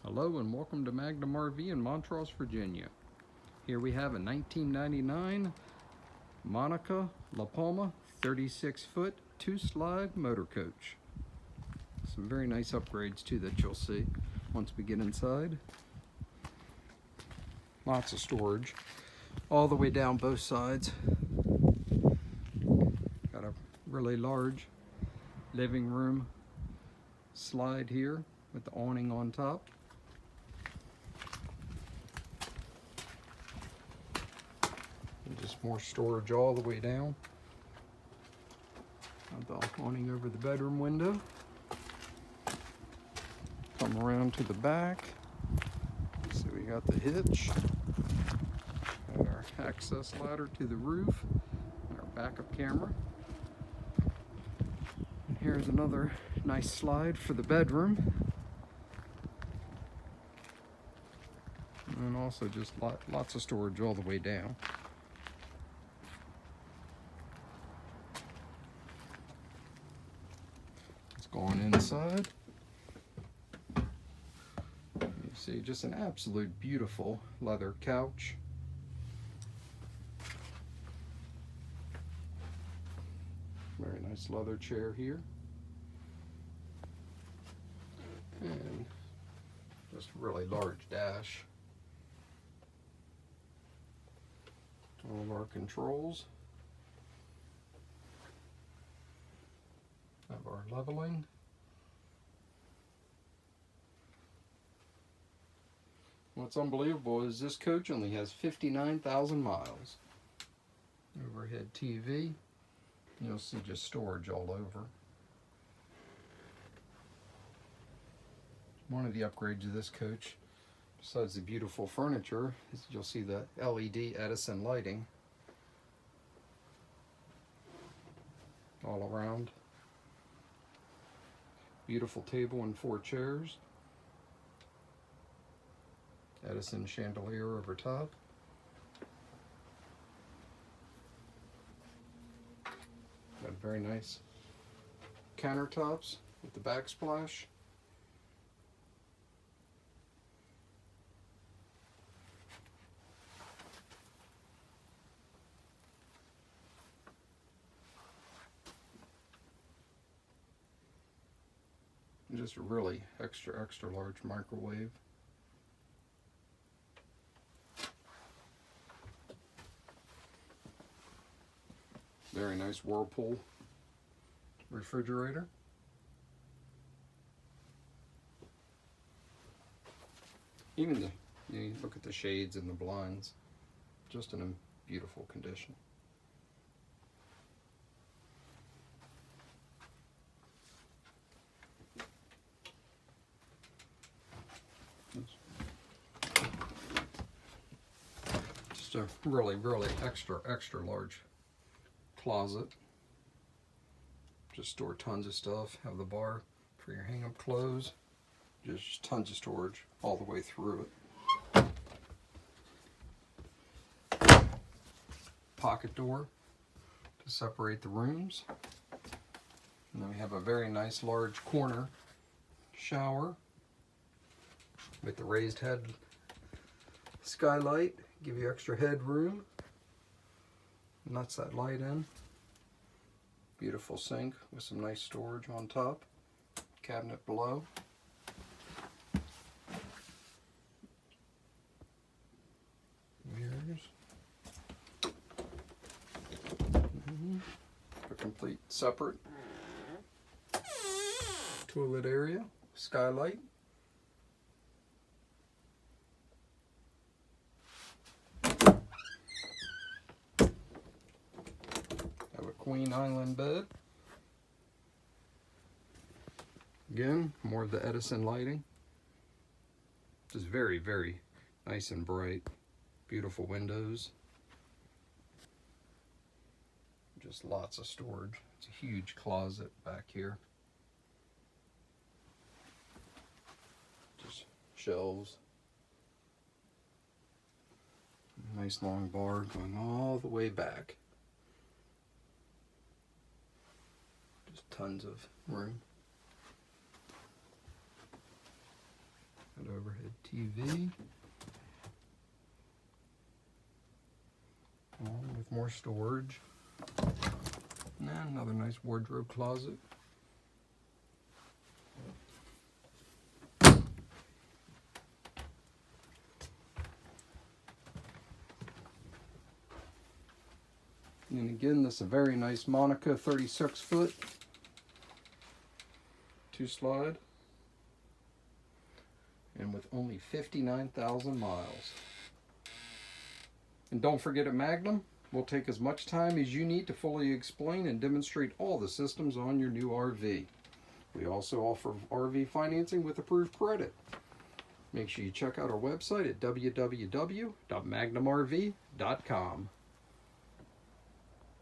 Hello and welcome to Magnum RV in Montrose, Virginia. Here we have a 1999 Monaco Lapalma 36-foot 2-slide motor coach. Some very nice upgrades too that you'll see once we get inside. Lots of storage all the way down both sides. Got a really large living room slide here with the awning on top. And just more storage all the way down. Got the awning over the bedroom window. Come around to the back. So we got the hitch. Got our access ladder to the roof. And our backup camera. And here's another nice slide for the bedroom. And also just lots of storage all the way down. It's going inside. You see just an absolute beautiful leather couch. Very nice leather chair here. And just a really large dash. All of our controls. Have our leveling. What's unbelievable is this coach only has 59,000 miles. Overhead TV. You'll see just storage all over. One of the upgrades of this coach, besides the beautiful furniture, is you'll see the LED Edison lighting all around. Beautiful table and 4 chairs. Edison chandelier over top. Got very nice countertops with the backsplash. And just a really extra large microwave. Very nice Whirlpool refrigerator. Even you look at the shades and the blinds, just in a beautiful condition. Just a really extra large closet. Just store tons of stuff. Have the bar for your hang-up clothes. Just tons of storage all the way through it. Pocket door to separate the rooms. And then we have a very nice large corner shower with the raised head skylight. Give you extra headroom. And that's that light in. Beautiful sink with some nice storage on top. Cabinet below. Mirrors. A complete separate toilet area. Skylight. Queen Island bed. Again, more of the Edison lighting. Just very nice and bright. Beautiful windows. Just lots of storage. It's a huge closet back here. Just shelves. Nice long bar going all the way back. Tons of room. Got overhead TV. Along with more storage. And another nice wardrobe closet. And again, this is a very nice Monaco 36-foot 2-slide. And with only 59,000 miles. And don't forget, at Magnum, we'll take as much time as you need to fully explain and demonstrate all the systems on your new RV. We also offer RV financing with approved credit. Make sure you check out our website at www.magnumrv.com.